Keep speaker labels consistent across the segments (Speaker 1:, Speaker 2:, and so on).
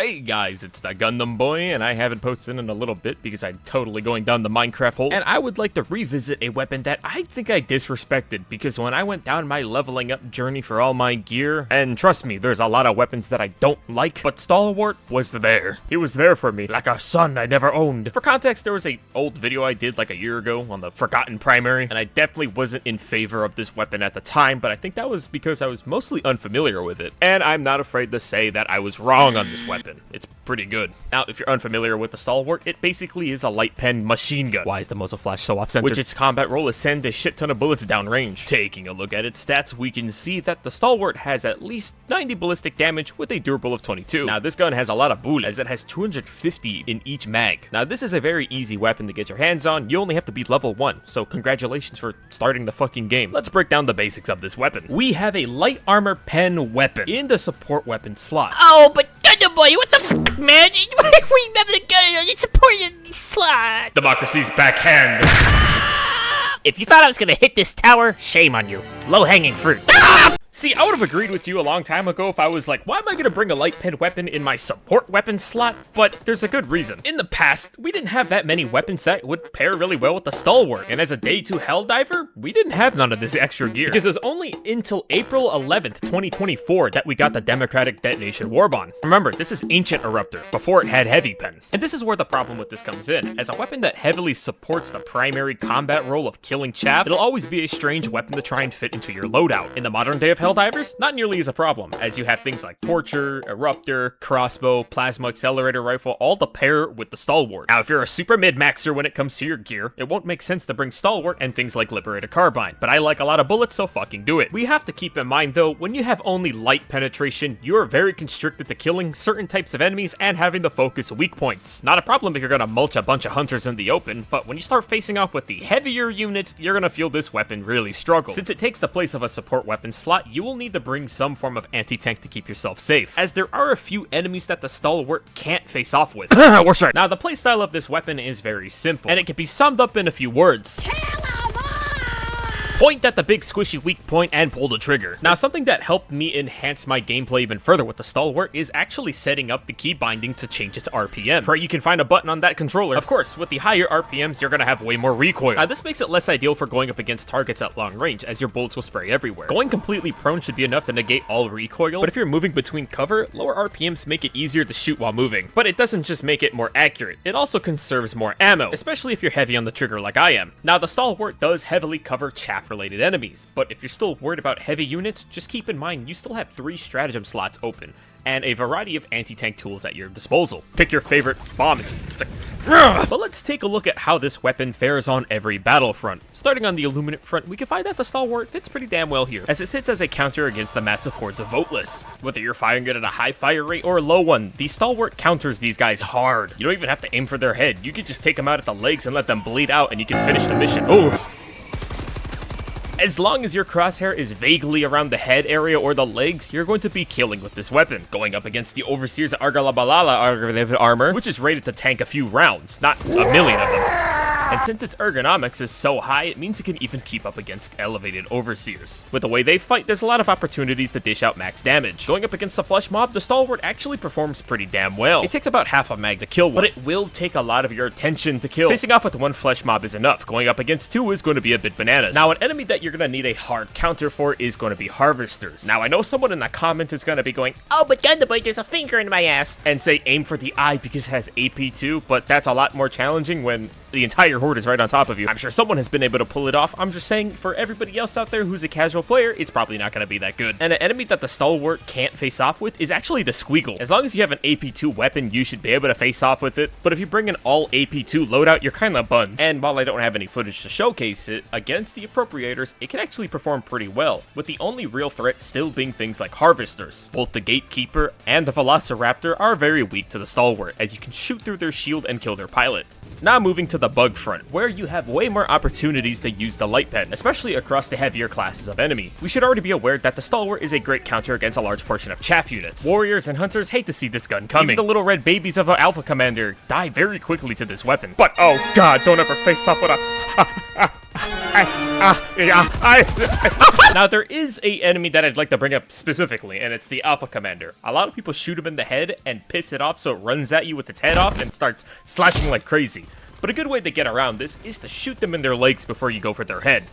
Speaker 1: Hey guys, it's the Gundam Boy, and I haven't posted in a little bit because I'm totally going down the Minecraft hole, and I would like to revisit a weapon that I think I disrespected, because when I went down my leveling up journey for all my gear, and trust me, there's a lot of weapons that I don't like, but Stalwart was there. He was there for me, like a son I never owned. For context, there was a old video I did like a year ago on the Forgotten Primary, and I definitely wasn't in favor of this weapon at the time, but I think that was because I was mostly unfamiliar with it, and I'm not afraid to say that I was wrong on this weapon. It's pretty good. Now, if you're unfamiliar with the Stalwart, it basically is a light pen machine gun. Why is the muzzle flash so off-centered? Which its combat role is send a shit ton of bullets downrange. Taking a look at its stats, we can see that the Stalwart has at least 90 ballistic damage with a durable of 22. Now, this gun has a lot of bullet, as it has 250 in each mag. Now, this is a very easy weapon to get your hands on. You only have to be level 1, so congratulations for starting the fucking game. Let's break down the basics of this weapon. We have a light armor pen weapon in the support weapon slot.
Speaker 2: Oh, but Gundam Boy, what the f***, man? We never the gun, it's supported the slot.
Speaker 1: Democracy's backhand.
Speaker 2: If you thought I was gonna hit this tower, shame on you. Low-hanging fruit.
Speaker 1: See, I would have agreed with you a long time ago if I was like, why am I going to bring a light pen weapon in my support weapon slot? But there's a good reason. In the past, we didn't have that many weapons that would pair really well with the Stalwart, and as a day 2 Helldiver, we didn't have none of this extra gear. Because it was only until April 11th, 2024 that we got the Democratic Detonation Warbond. Remember, this is Ancient Eruptor, before it had Heavy Pen. And this is where the problem with this comes in. As a weapon that heavily supports the primary combat role of killing chaff, it'll always be a strange weapon to try and fit into your loadout. In the modern day of Helldivers, not nearly as a problem, as you have things like Torture, Eruptor, Crossbow, Plasma Accelerator Rifle, all to pair with the Stalwart. Now, if you're a super mid-maxer when it comes to your gear, it won't make sense to bring Stalwart and things like Liberator Carbine, but I like a lot of bullets, so fucking do it. We have to keep in mind, though, when you have only light penetration, you are very constricted to killing certain types of enemies and having to focus weak points. Not a problem if you're gonna mulch a bunch of hunters in the open, but when you start facing off with the heavier units, you're gonna feel this weapon really struggle. Since it takes the place of a support weapon slot, you will need to bring some form of anti-tank to keep yourself safe, as there are a few enemies that the Stalwart can't face off with. Worse right. Now, the playstyle of this weapon is very simple, and it can be summed up in a few words. Point at the big squishy weak point and pull the trigger. Now, something that helped me enhance my gameplay even further with the Stalwart is actually setting up the key binding to change its RPM. Right, you can find a button on that controller. Of course, with the higher RPMs, you're gonna have way more recoil. Now, this makes it less ideal for going up against targets at long range, as your bullets will spray everywhere. Going completely prone should be enough to negate all recoil, but if you're moving between cover, lower RPMs make it easier to shoot while moving. But it doesn't just make it more accurate, it also conserves more ammo, especially if you're heavy on the trigger like I am. Now, the Stalwart does heavily cover chaff-related enemies, but if you're still worried about heavy units, just keep in mind you still have 3 stratagem slots open, and a variety of anti-tank tools at your disposal. Pick your favorite bomb and just But let's take a look at how this weapon fares on every battlefront. Starting on the Illuminate front, we can find that the Stalwart fits pretty damn well here, as it sits as a counter against the massive hordes of voteless. Whether you're firing it at a high fire rate or a low one, the Stalwart counters these guys hard. You don't even have to aim for their head, you can just take them out at the legs and let them bleed out and you can finish the mission. Oh! As long as your crosshair is vaguely around the head area or the legs, you're going to be killing with this weapon. Going up against the Overseer's Argalabalala armor, which is rated to tank a few rounds, not a million of them. And since its ergonomics is so high, it means it can even keep up against elevated Overseers. With the way they fight, there's a lot of opportunities to dish out max damage. Going up against the flesh mob, the Stalwart actually performs pretty damn well. It takes about half a mag to kill one, but it will take a lot of your attention to kill. Facing off with one flesh mob is enough. Going up against 2 is going to be a bit bananas. Now, an enemy that you're going to need a hard counter for is going to be Harvesters. Now, I know someone in the comment is going to be going,
Speaker 2: Oh, but Gundam Boy, there's a finger in my ass.
Speaker 1: And say aim for the eye because it has AP2, but that's a lot more challenging when the entire horde is right on top of you. I'm sure someone has been able to pull it off. I'm just saying, for everybody else out there who's a casual player, it's probably not going to be that good. And an enemy that the Stalwart can't face off with is actually the Squeagle. As long as you have an AP2 weapon, you should be able to face off with it. But if you bring an all AP2 loadout, you're kind of buns. And while I don't have any footage to showcase it, against the Appropriators, it can actually perform pretty well, with the only real threat still being things like Harvesters. Both the Gatekeeper and the Velociraptor are very weak to the Stalwart, as you can shoot through their shield and kill their pilot. Now moving to the bug front, where you have way more opportunities to use the light pen, especially across the heavier classes of enemies. We should already be aware that the Stalwart is a great counter against a large portion of chaff units. Warriors and hunters hate to see this gun coming. Even the little red babies of an Alpha Commander die very quickly to this weapon. But oh god, don't ever face up with a Now, there is a enemy that I'd like to bring up specifically, and it's the Alpha Commander. A lot of people shoot him in the head and piss it off so it runs at you with its head off and starts slashing like crazy. But a good way to get around this is to shoot them in their legs before you go for their head.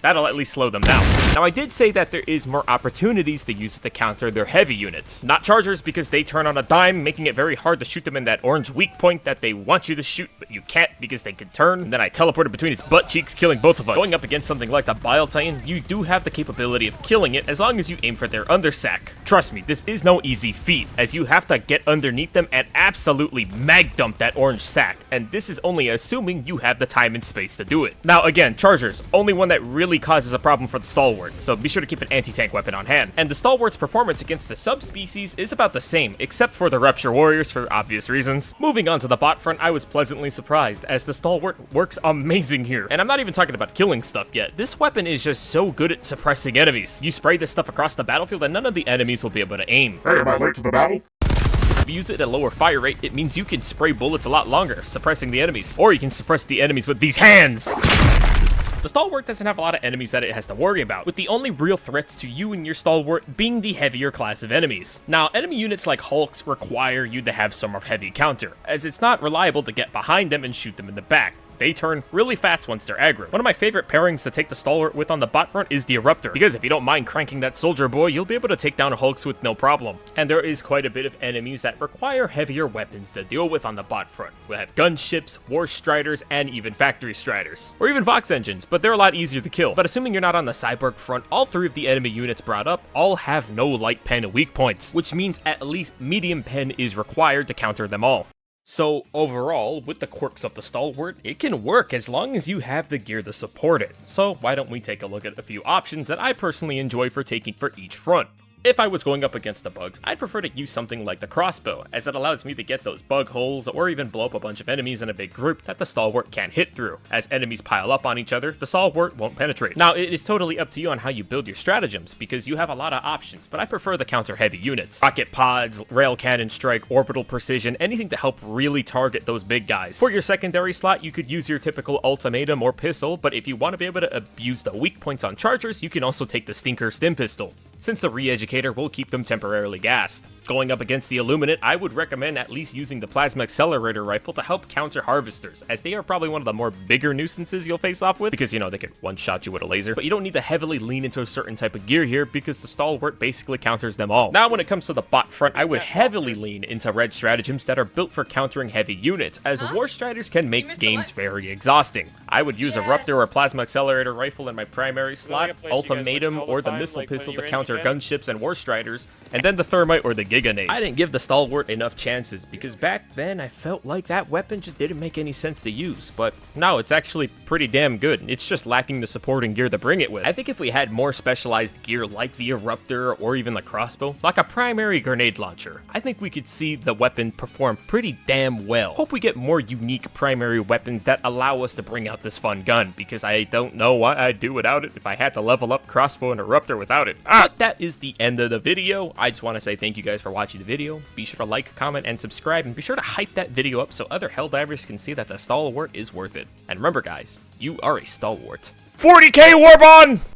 Speaker 1: That'll at least slow them down. Now, I did say that there is more opportunities to use it to counter their heavy units. Not chargers, because they turn on a dime, making it very hard to shoot them in that orange weak point that they want you to shoot, but you can't because they can turn. And then I teleported between its butt cheeks, killing both of us. Going up against something like the Bile Titan, you do have the capability of killing it as long as you aim for their undersack. Trust me, this is no easy feat, as you have to get underneath them and absolutely mag dump that orange sack. And this is only assuming you have the time and space to do it. Now, again, chargers, only one that really causes a problem for the Stalwart, so be sure to keep an anti-tank weapon on hand. And the Stalwart's performance against the subspecies is about the same, except for the Rupture Warriors for obvious reasons. Moving on to the bot front, I was pleasantly surprised, as the Stalwart works amazing here. And I'm not even talking about killing stuff yet. This weapon is just so good at suppressing enemies. You spray this stuff across the battlefield and none of the enemies will be able to aim.
Speaker 3: Hey, am I late to the battle?
Speaker 1: If you use it at a lower fire rate, it means you can spray bullets a lot longer, suppressing the enemies. Or you can suppress the enemies with these hands! The Stalwart doesn't have a lot of enemies that it has to worry about, with the only real threats to you and your Stalwart being the heavier class of enemies. Now, enemy units like Hulks require you to have some heavy counter, as it's not reliable to get behind them and shoot them in the back. They turn really fast once they're aggro. One of my favorite pairings to take the Stalwart with on the bot front is the Eruptor, because if you don't mind cranking that soldier boy, you'll be able to take down Hulks with no problem. And there is quite a bit of enemies that require heavier weapons to deal with on the bot front. We'll have gunships, war striders, and even factory striders. Or even Vox engines, but they're a lot easier to kill. But assuming you're not on the cyborg front, all three of the enemy units brought up all have no light pen weak points, which means at least medium pen is required to counter them all. So overall, with the quirks of the Stalwart, it can work as long as you have the gear to support it. So why don't we take a look at a few options that I personally enjoy for taking for each front. If I was going up against the bugs, I'd prefer to use something like the crossbow, as it allows me to get those bug holes or even blow up a bunch of enemies in a big group that the Stalwart can't hit through. As enemies pile up on each other, the Stalwart won't penetrate. Now, it is totally up to you on how you build your stratagems, because you have a lot of options, but I prefer the counter-heavy units. Rocket pods, rail cannon strike, orbital precision, anything to help really target those big guys. For your secondary slot, you could use your typical ultimatum or pistol, but if you want to be able to abuse the weak points on chargers, you can also take the Stinker stim pistol, since the re-educator will keep them temporarily gassed. Going up against the Illuminate, I would recommend at least using the Plasma Accelerator Rifle to help counter Harvesters, as they are probably one of the more bigger nuisances you'll face off with, because, you know, they could one-shot you with a laser. But you don't need to heavily lean into a certain type of gear here, because the Stalwart basically counters them all. Now, when it comes to the bot front, I would heavily lean into red stratagems that are built for countering heavy units, as War Striders can make games very exhausting. I would use a Ruptor or Plasma Accelerator Rifle in my primary slot, Ultimatum or the Missile Pistol to counter gunships and War Striders, and then the Thermite or the Giga Nades. I didn't give the Stalwart enough chances, because back then I felt like that weapon just didn't make any sense to use, but now it's actually pretty damn good. It's just lacking the supporting gear to bring it with. I think if we had more specialized gear like the Eruptor or even the crossbow, like a primary grenade launcher, I think we could see the weapon perform pretty damn well. Hope we get more unique primary weapons that allow us to bring out this fun gun, because I don't know what I'd do without it if I had to level up crossbow and Eruptor without it. But that is the end of the video. I just want to say thank you guys for watching the video. Be sure to like, comment, and subscribe, and be sure to hype that video up so other Helldivers can see that the Stalwart is worth it. And remember guys, you are a Stalwart. 40k Warbond!